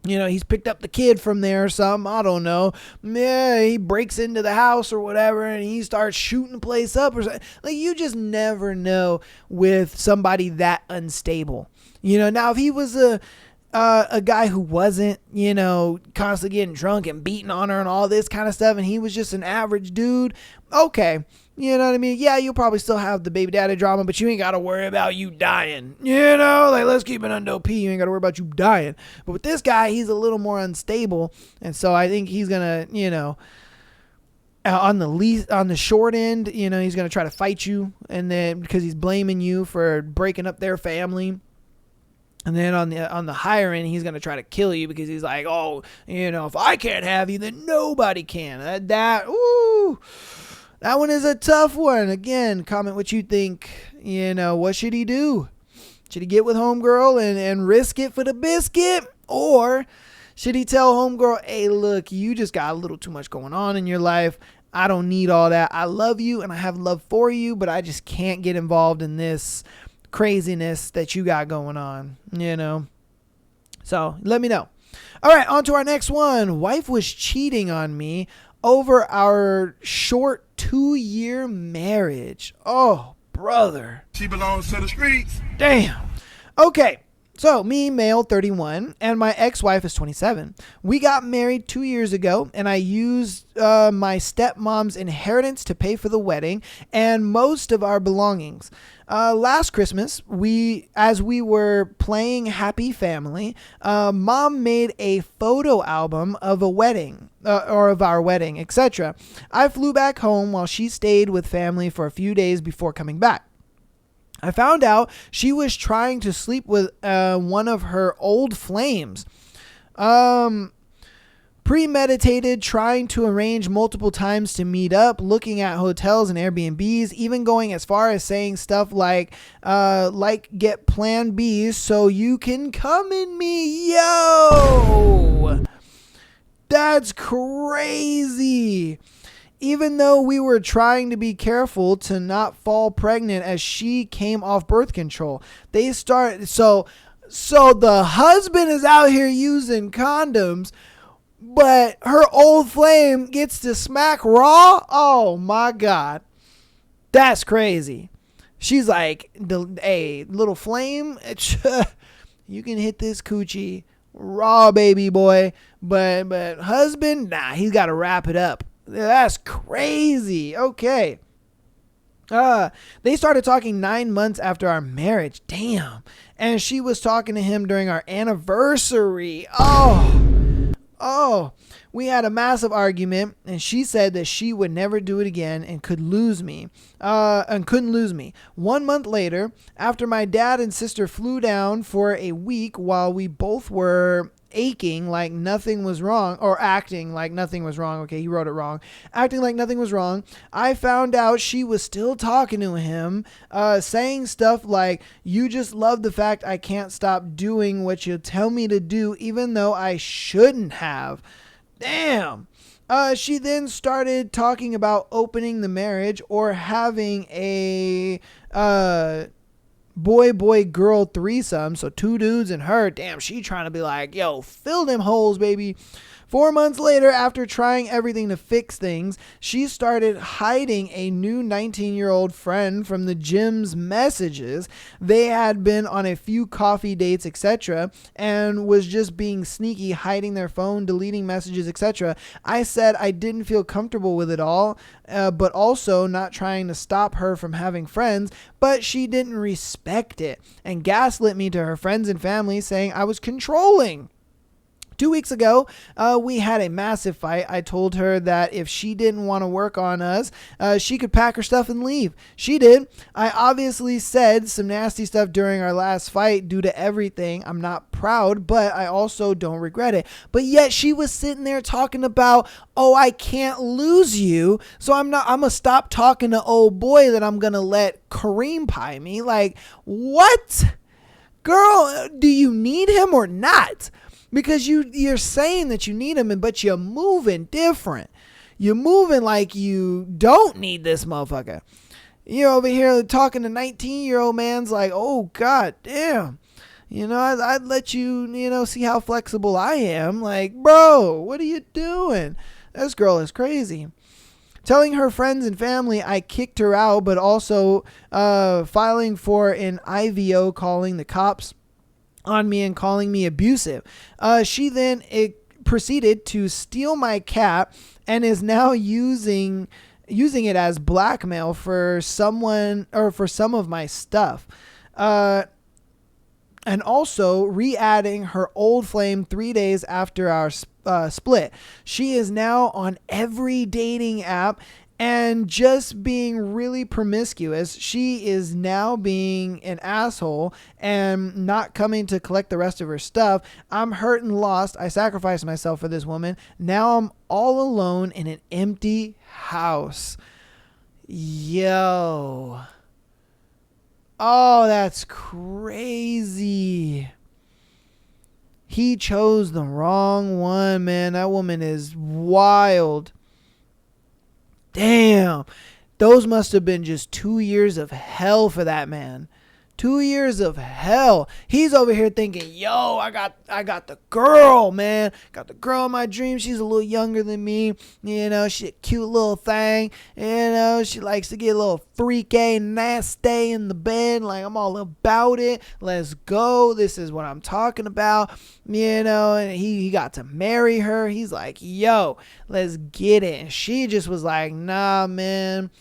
he's picked up the kid from there or something. I don't know. Yeah, he breaks into the house or whatever and he starts shooting the place up or something. Like, you just never know with somebody that unstable. Now if he was a guy who wasn't, constantly getting drunk and beating on her and all this kind of stuff, and he was just an average dude, okay. You know what I mean? Yeah, you'll probably still have the baby daddy drama, but you ain't got to worry about you dying. Like, let's keep it under P. You ain't got to worry about you dying. But with this guy, he's a little more unstable. And so I think he's going to, on the short end, he's going to try to fight you. And then because he's blaming you for breaking up their family. And then on the higher end, he's going to try to kill you because he's like, oh, if I can't have you, then nobody can. That one is a tough one. Again, comment what you think. What should he do? Should he get with homegirl and risk it for the biscuit? Or should he tell homegirl, hey, look, you just got a little too much going on in your life. I don't need all that. I love you and I have love for you, but I just can't get involved in this craziness that you got going on, So let me know. All right, on to our next one. Wife was cheating on me over our short 2-year marriage. Oh, brother. She belongs to the streets. Damn. Okay. So me, male, 31, and my ex-wife is 27. We got married 2 years ago, and I used my stepmom's inheritance to pay for the wedding and most of our belongings. Last Christmas, as we were playing Happy Family, Mom made a photo album of a wedding, or of our wedding, etc. I flew back home while she stayed with family for a few days before coming back. I found out she was trying to sleep with one of her old flames. Premeditated, trying to arrange multiple times to meet up, looking at hotels and Airbnbs, even going as far as saying stuff like get plan Bs so you can come in me. Yo! That's crazy. Even though we were trying to be careful to not fall pregnant as she came off birth control. So the husband is out here using condoms, but her old flame gets to smack raw? Oh my God. That's crazy. She's like, hey, little flame, you can hit this coochie raw, baby boy, But husband, nah, he's got to wrap it up. That's crazy. Okay. They started talking 9 months after our marriage. Damn. And she was talking to him during our anniversary. Oh, we had a massive argument, and she said that she would never do it again and couldn't lose me. 1 month later, after my dad and sister flew down for a week while we both were aching like nothing was wrong, or acting like nothing was wrong. Okay, he wrote it wrong. Acting like nothing was wrong. I found out she was still talking to him, saying stuff like, "You just love the fact I can't stop doing what you tell me to do, even though I shouldn't have." Damn. She then started talking about opening the marriage or having a boy girl threesome, so 2 dudes and her. Damn, she trying to be like, yo, fill them holes, baby. 4 months later, after trying everything to fix things, she started hiding a new 19-year-old friend from the gym's messages. They had been on a few coffee dates, etc., and was just being sneaky, hiding their phone, deleting messages, etc. I said I didn't feel comfortable with it all, but also not trying to stop her from having friends, but she didn't respect it and gaslit me to her friends and family, saying I was controlling. 2 weeks ago, we had a massive fight. I told her that if she didn't want to work on us, she could pack her stuff and leave. She did. I obviously said some nasty stuff during our last fight due to everything. I'm not proud, but I also don't regret it. But yet she was sitting there talking about, oh, I can't lose you, so I'm going to stop talking to old boy that I'm going to let Kareem pie me. Like, what? Girl, do you need him or not? Because you're saying that you need him, but you're moving different. You're moving like you don't need this motherfucker. You're over here talking to 19-year-old man's like, oh, God damn. I'd let you, see how flexible I am. Like, bro, what are you doing? This girl is crazy. Telling her friends and family I kicked her out, but also filing for an IVO, calling the cops on me and calling me abusive. She then proceeded to steal my cat and is now using it as blackmail for someone or for some of my stuff. And also re-adding her old flame 3 days after our split. She is now on every dating app and just being really promiscuous. She is now being an asshole and not coming to collect the rest of her stuff. I'm hurt and lost. I sacrificed myself for this woman. Now I'm all alone in an empty house. Yo. Oh, that's crazy. He chose the wrong one, man. That woman is wild. Damn. Those must have been just 2 years of hell for that man. 2 years of hell. He's over here thinking, yo, I got the girl, man. Got the girl in my dream. She's a little younger than me. She's a cute little thing. She likes to get a little freaky, nasty in the bed. Like, I'm all about it. Let's go. This is what I'm talking about. And he got to marry her. He's like, yo, let's get it. And she just was like, nah, man.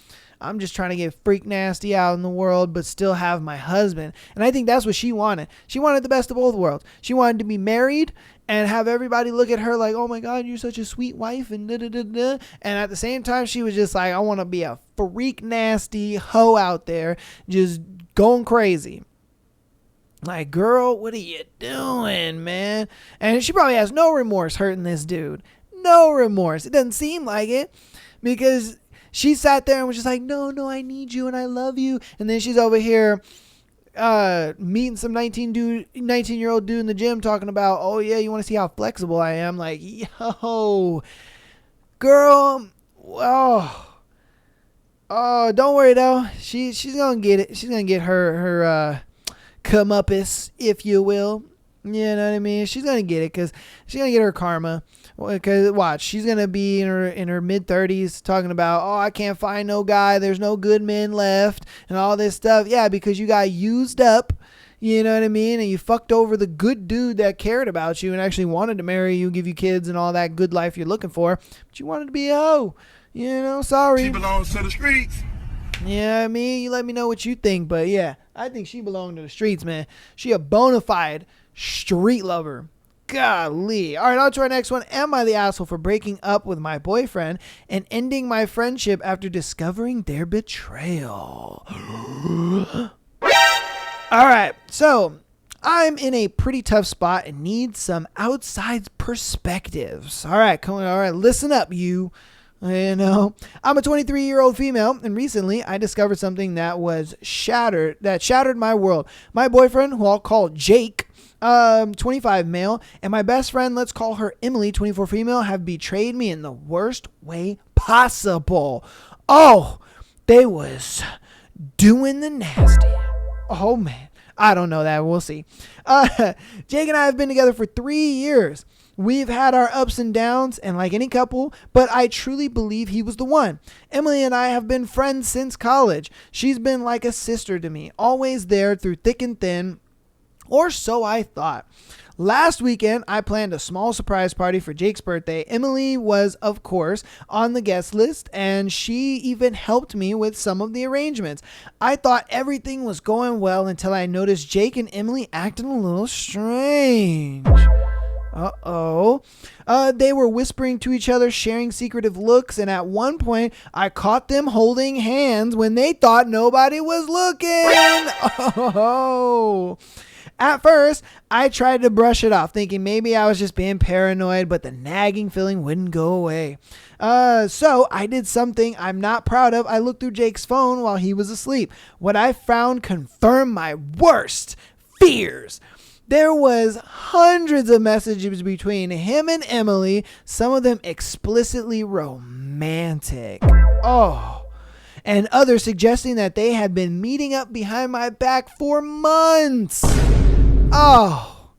I'm just trying to get freak nasty out in the world, but still have my husband. And I think that's what she wanted. She wanted the best of both worlds. She wanted to be married and have everybody look at her like, oh my God, you're such a sweet wife, and da-da-da-da. And at the same time, she was just like, I want to be a freak nasty hoe out there, just going crazy. Like, girl, what are you doing, man? And she probably has no remorse hurting this dude. No remorse. It doesn't seem like it, because she sat there and was just like, no, I need you and I love you. And then she's over here meeting some 19-year-old dude in the gym talking about, oh yeah, you want to see how flexible I am? Like, yo, girl, oh, don't worry though. She's gonna get it. She's gonna get her comeuppance, if you will. You know what I mean? She's gonna get it because she's gonna get her karma. Because watch, she's gonna be in her mid-30s talking about, oh, I can't find no guy. There's no good men left and all this stuff. Yeah, because you got used up. You know what I mean? And you fucked over the good dude that cared about you and actually wanted to marry you, give you kids and all that good life you're looking for. But you wanted to be a hoe. You know, sorry. She belongs to the streets. Yeah, I mean, you let me know what you think. But yeah, I think she belonged to the streets, man. She a bona fide street lover. Golly. All right, on to our next one. Am I the asshole for breaking up with my boyfriend and ending my friendship after discovering their betrayal? All right, so I'm in a pretty tough spot and need some outside perspectives. All right, come on. All right, listen up, you. You know, I'm a 23-year-old female, and recently I discovered something that shattered my world. My boyfriend, who I'll call Jake, 25 male, and my best friend, let's call her Emily, 24 female, have betrayed me in the worst way possible. Oh, they was doing the nasty. Oh man, I don't know that. We'll see. Jake and I have been together for 3 years. We've had our ups and downs, and like any couple, but I truly believe he was the one. Emily and I have been friends since college. She's been like a sister to me, always there through thick and thin, or so I thought. Last weekend, I planned a small surprise party for Jake's birthday. Emily was, of course, on the guest list, and she even helped me with some of the arrangements. I thought everything was going well until I noticed Jake and Emily acting a little strange. They were whispering to each other, sharing secretive looks, and at one point, I caught them holding hands when they thought nobody was looking. Oh. At first, I tried to brush it off, thinking maybe I was just being paranoid, but the nagging feeling wouldn't go away. So I did something I'm not proud of. I looked through Jake's phone while he was asleep. What I found confirmed my worst fears. There was hundreds of messages between him and Emily, some of them explicitly romantic. Oh, and others suggesting that they had been meeting up behind my back for months. Oh,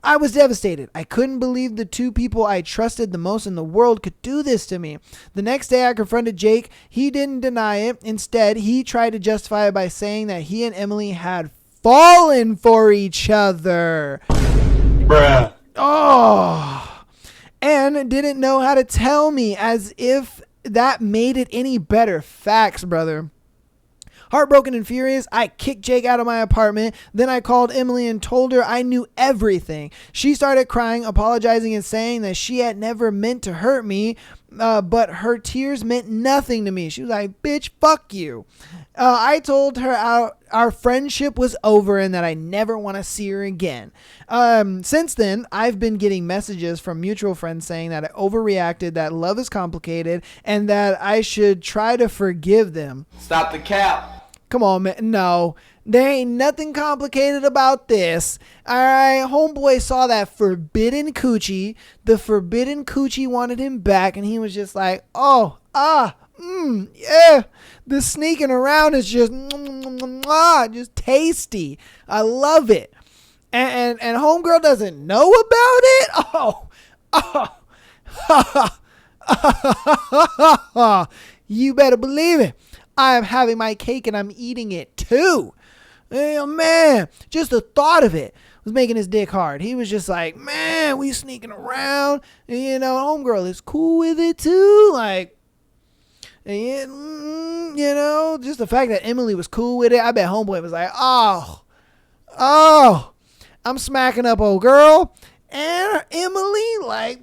I was devastated. I couldn't believe the two people I trusted the most in the world could do this to me. The next day I confronted Jake. He didn't deny it. Instead, he tried to justify it by saying that he and Emily had fallen for each other. Bruh. Oh, and didn't know how to tell me, as if that made it any better. Facts, brother. Heartbroken and furious, I kicked Jake out of my apartment. Then I called Emily and told her I knew everything. She started crying, apologizing, and saying that she had never meant to hurt me, but her tears meant nothing to me. She was like, bitch, fuck you. I told her our friendship was over and that I never want to see her again. Since then, I've been getting messages from mutual friends saying that I overreacted, that love is complicated, and that I should try to forgive them. Stop the cap. Come on, man. No, there ain't nothing complicated about this. All right, homeboy saw that forbidden coochie. The forbidden coochie wanted him back, and he was just like, yeah. The sneaking around is just tasty. I love it. And homegirl doesn't know about it. You better believe it. I am having my cake and I'm eating it too. Oh, man, just the thought of it was making his dick hard. He was just like, man, we sneaking around. And, you know, homegirl is cool with it too. Like, you know, just the fact that Emily was cool with it. I bet homeboy was like, oh, I'm smacking up old girl. And Emily, like,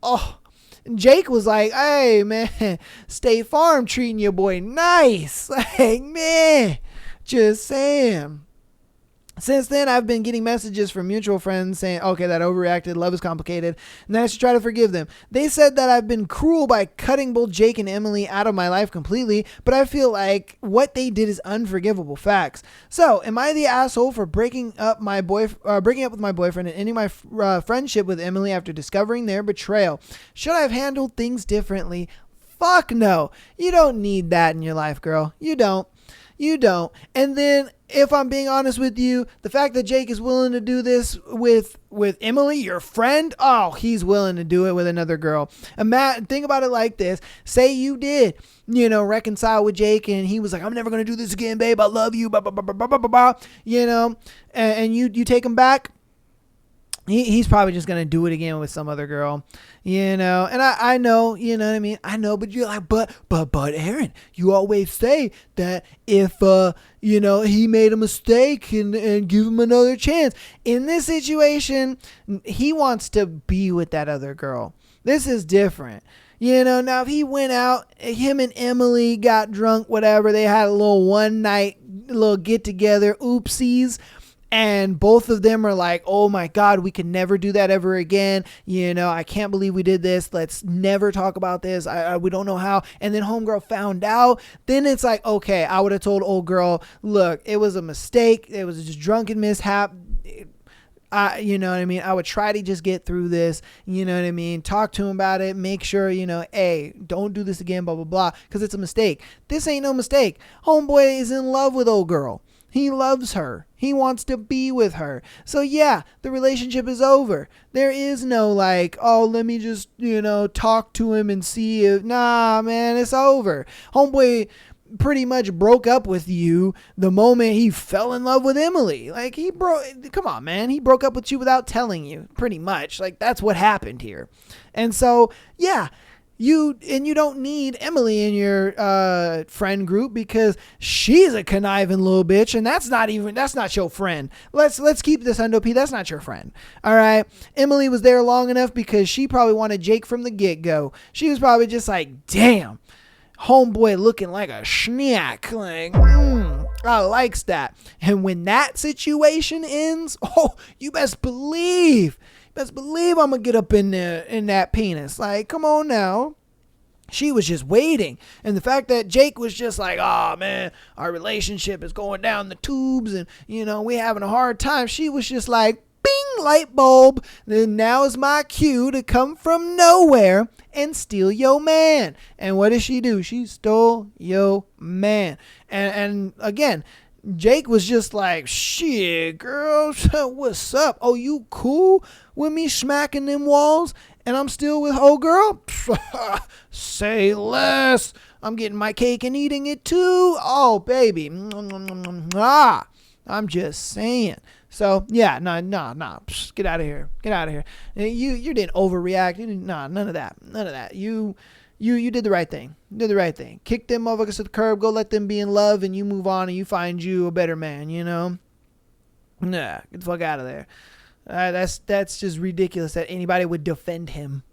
oh. Jake was like, hey, man, State Farm treating your boy nice. Like, man, just saying. Since then, I've been getting messages from mutual friends saying, okay, that I overreacted, love is complicated, and that I should try to forgive them. They said that I've been cruel by cutting both Jake and Emily out of my life completely, but I feel like what they did is unforgivable. Facts. So, am I the asshole for breaking up with my boyfriend and ending my friendship with Emily after discovering their betrayal? Should I have handled things differently? Fuck no. You don't need that in your life, girl. You don't. You don't. And then, if I'm being honest with you, the fact that Jake is willing to do this with Emily, your friend, oh, he's willing to do it with another girl. And Matt, think about it like this. Say you did, reconcile with Jake, and he was like, I'm never going to do this again, babe. I love you, blah, blah, blah, blah, blah, blah, blah, and you take him back. He's probably just going to do it again with some other girl, and I know, you know what I mean? I know, but you're like, but Aaron, you always say that if, he made a mistake and give him another chance. In this situation, he wants to be with that other girl. This is different. Now if he went out, him and Emily got drunk, whatever, they had a little one night, little get together, oopsies. And both of them are like, oh my God, we can never do that ever again. I can't believe we did this. Let's never talk about this. We don't know how. And then homegirl found out. Then it's like, okay, I would have told old girl, look, it was a mistake. It was just drunken mishap. You know what I mean? I would try to just get through this. You know what I mean? Talk to him about it. Make sure, hey, don't do this again, blah, blah, blah. Because it's a mistake. This ain't no mistake. Homeboy is in love with old girl. He loves her. He wants to be with her. So yeah, the relationship is over. There is no like, oh, let me just, talk to him and see if, nah, man, it's over. Homeboy pretty much broke up with you the moment he fell in love with Emily. Like come on, man. He broke up with you without telling you, pretty much. Like that's what happened here. And so, yeah. You don't need Emily in your friend group because she's a conniving little bitch, and that's not your friend. Let's keep this Hundo P. That's not your friend. All right. Emily was there long enough because she probably wanted Jake from the get-go. She was probably just like, damn, homeboy looking like a schnack. Like, I likes that. And when that situation ends, oh, you best believe I'm gonna get up in there in that penis. Like, come on now. She was just waiting. And the fact that Jake was just like, oh man, our relationship is going down the tubes and, we having a hard time. She was just like, bing, light bulb. Then now is my cue to come from nowhere and steal your man. And what did she do? She stole your man. And again, Jake was just like, shit, girl, what's up? Oh, you cool with me smacking them walls and I'm still with old girl? Say less. I'm getting my cake and eating it too. Oh, baby. I'm just saying. So, yeah, no. Psh, get out of here. Get out of here. You didn't overreact. None of that. You did the right thing. Kick them motherfuckers to the curb. Go let them be in love, and you move on, and you find you a better man. Nah, get the fuck out of there. That's just ridiculous that anybody would defend him.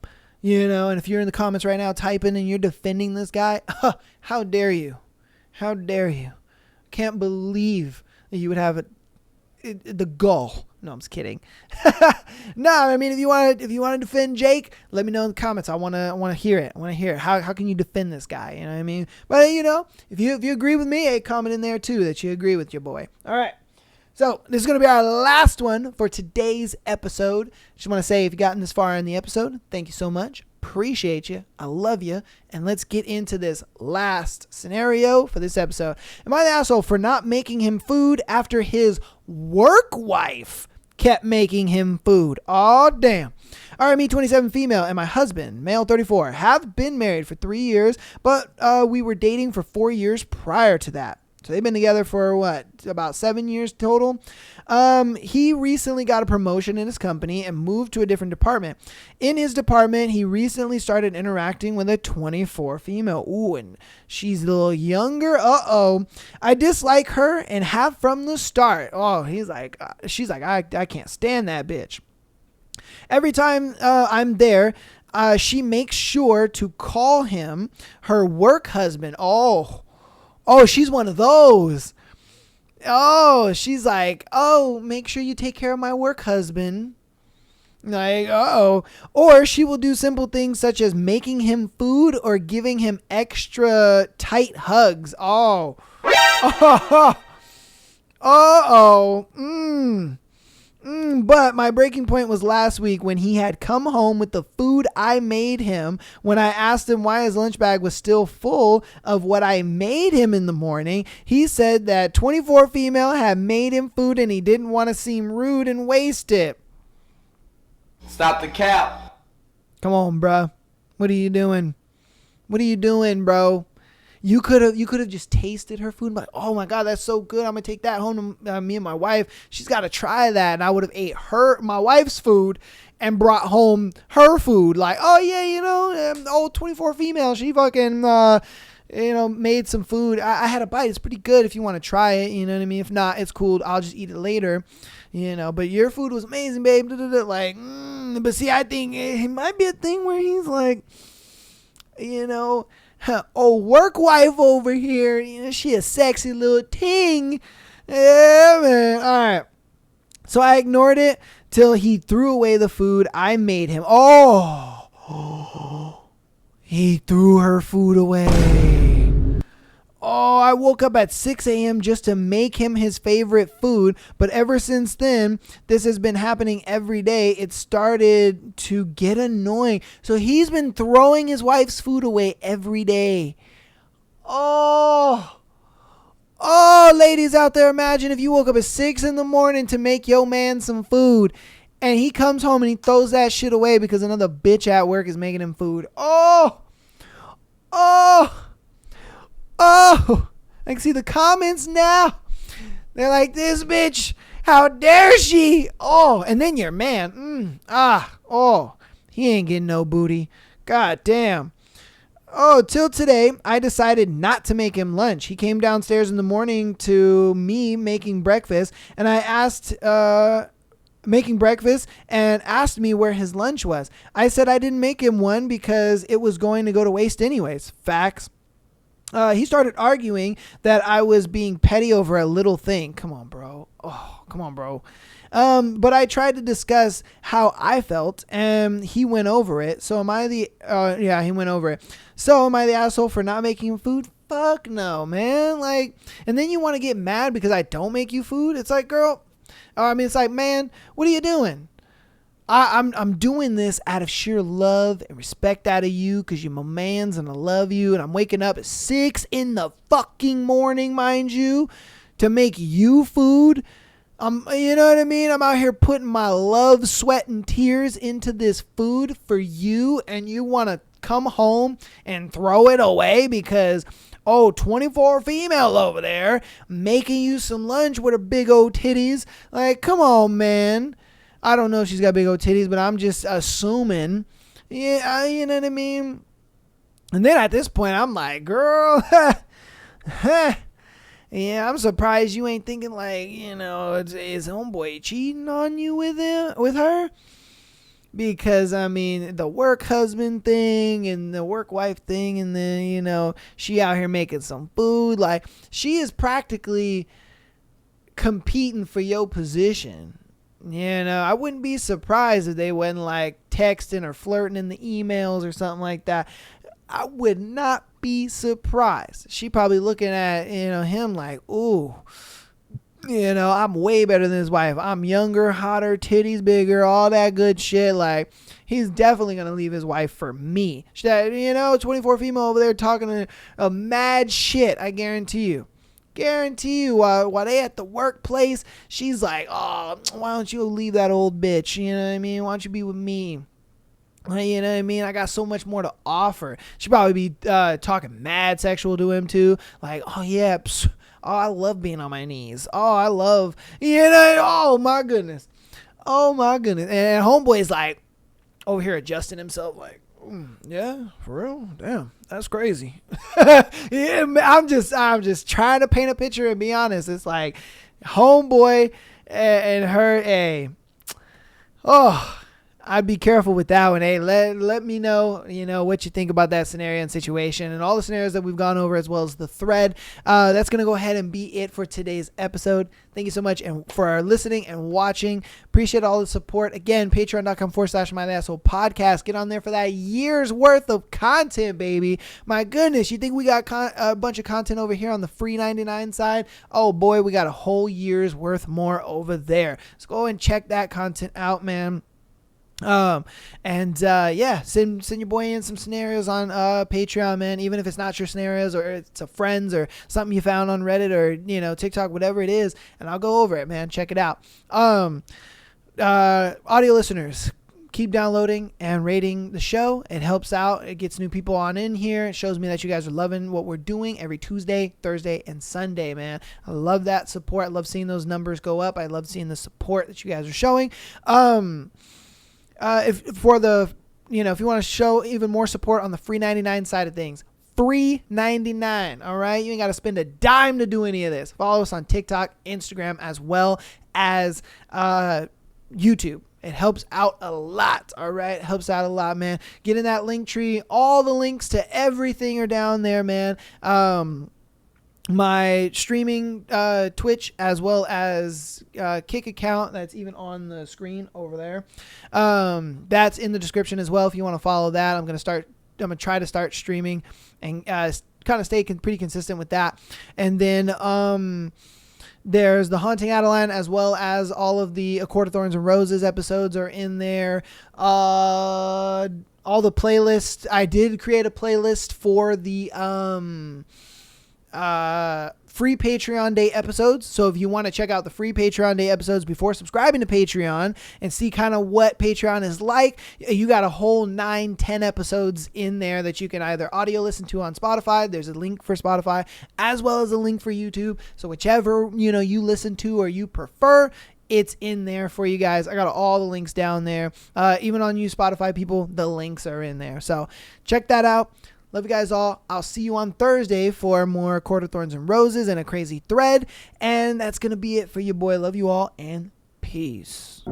And if you're in the comments right now typing and you're defending this guy, how dare you? How dare you? Can't believe that you would have the gall. No, I'm just kidding. No, I mean, if you want to defend Jake, let me know in the comments. I want to hear it. How can you defend this guy? You know what I mean? But if you agree with me, hey, comment in there too that you agree with your boy. All right. So this is going to be our last one for today's episode. Just want to say, if you gotten this far in the episode, thank you so much. Appreciate you. I love you. And let's get into this last scenario for this episode. Am I the asshole for not making him food after his work wife kept making him food? Oh, damn. All right, me, 27, female, and my husband, male, 34, have been married for 3 years, but we were dating for 4 years prior to that. So they've been together for about 7 years total. He recently got a promotion in his company and moved to a different department. In his department, he recently started interacting with a 24 female. Ooh, and she's a little younger. Uh-oh. I dislike her and have from the start. Oh, she's like, I can't stand that bitch. Every time I'm there, she makes sure to call him her work husband. Oh, she's one of those. Oh, she's like, oh, make sure you take care of my work husband. Like, uh-oh. Or she will do simple things such as making him food or giving him extra tight hugs. Oh. Uh-oh. But my breaking point was last week when he had come home with the food I made him. When I asked him why his lunch bag was still full of what I made him in the morning, he said that 24 female had made him food and he didn't want to seem rude and waste it. Stop the cap. Come on, bro. What are you doing? What are you doing, bro? You could have just tasted her food and be like, oh my God, that's so good. I'm gonna take that home to me and my wife. She's got to try that. And I would have ate my wife's food and brought home her food. Like, oh yeah, 24 female. She fucking made some food. I had a bite. It's pretty good if you want to try it. You know what I mean? If not, it's cool. I'll just eat it later. But your food was amazing, babe. Like, but see, I think it might be a thing where he's like, work wife over here. She a sexy little ting. Yeah, man. All right. So I ignored it till he threw away the food I made him. Oh, he threw her food away. Oh, I woke up at 6 a.m. just to make him his favorite food. But ever since then, this has been happening every day. It started to get annoying. So he's been throwing his wife's food away every day. Oh, ladies out there, imagine if you woke up at 6 in the morning to make your man some food. And he comes home and he throws that shit away because another bitch at work is making him food. Oh, I can see the comments now. They're like, this bitch, how dare she? Oh, and then your man. He ain't getting no booty. God damn. Oh, till today, I decided not to make him lunch. He came downstairs in the morning to me making breakfast, and I asked, making breakfast and asked me where his lunch was. I said I didn't make him one because it was going to go to waste anyways. Facts. He started arguing that I was being petty over a little thing. Come on, bro. But I tried to discuss how I felt, and he went over it. So am I the? He went over it. So am I the asshole for not making him food? Fuck no, man. Like, and then you want to get mad because I don't make you food? It's like, girl. It's like, man, what are you doing? I'm doing this out of sheer love and respect out of you because you're my mans and I love you, and I'm waking up at 6 in the fucking morning, mind you, to make you food. You know what I mean? I'm out here putting my love, sweat, and tears into this food for you, and you want to come home and throw it away because 24 female over there making you some lunch with her big old titties. Like, come on, man. I don't know if she's got big old titties, but I'm just assuming. Yeah, you know what I mean? And then at this point, I'm like, girl, yeah, I'm surprised you ain't thinking like, is homeboy cheating on you with her? Because, the work husband thing and the work wife thing, and then, she out here making some food. Like, she is practically competing for your position. I wouldn't be surprised if they wasn't like texting or flirting in the emails or something like that. I would not be surprised. She probably looking at, him like, ooh, I'm way better than his wife. I'm younger, hotter, titties bigger, all that good shit. Like, he's definitely going to leave his wife for me. 24 female over there talking a mad shit, I guarantee you. While they at the workplace, she's like, oh, why don't you leave that old bitch? You know what I mean? Why don't you be with me? You know what I mean? I got so much more to offer. She'd probably be talking mad sexual to him too. Like, oh yeah, I love being on my knees. Oh, I love, oh my goodness. And homeboy's like over here adjusting himself like, yeah, for real? Damn, that's crazy. Yeah, I'm just trying to paint a picture and be honest. It's like homeboy and her, I'd be careful with that one. Hey, let me know, what you think about that scenario and situation and all the scenarios that we've gone over, as well as the thread. That's going to go ahead and be it for today's episode. Thank you so much and for our listening and watching. Appreciate all the support. Again, patreon.com/myasshole podcast. Get on there for that year's worth of content, baby. My goodness, you think we got a bunch of content over here on the free 99 side? Oh boy, we got a whole year's worth more over there. Let's go and check that content out, man. Send your boy in some scenarios on Patreon, man, even if it's not your scenarios or it's a friend's or something you found on Reddit or TikTok, whatever it is, and I'll go over it, man. Check it out. Audio listeners, keep downloading and rating the show. It helps out. It gets new people on in here. It shows me that you guys are loving what we're doing every Tuesday, Thursday, and Sunday, man. I love that support. I love seeing those numbers go up. I love seeing the support that you guys are showing. If you want to show even more support on the free 99 side of things, $3.99. All right. You ain't got to spend a dime to do any of this. Follow us on TikTok, Instagram, as well as YouTube. It helps out a lot. All right. It helps out a lot, man. Get in that link tree. All the links to everything are down there, man. My streaming Twitch as well as Kick account that's even on the screen over there. That's in the description as well if you want to follow that. I'm gonna try to start streaming and kind of stay pretty consistent with that. And then there's the Haunting Adeline as well as all of the A Court of Thorns and Roses episodes are in there. All the playlists. I did create a playlist for the free Patreon Day episodes. So if you want to check out the free Patreon Day episodes before subscribing to Patreon and see kind of what Patreon is like, you got a whole 9-10 episodes in there that you can either audio listen to on Spotify. There's a link for Spotify as well as a link for YouTube. So whichever, you listen to or you prefer, it's in there for you guys. I got all the links down there. Even on you Spotify people, the links are in there. So check that out. Love you guys all. I'll see you on Thursday for more Court of Thorns and Roses and a crazy thread. And that's going to be it for you, boy. Love you all and peace.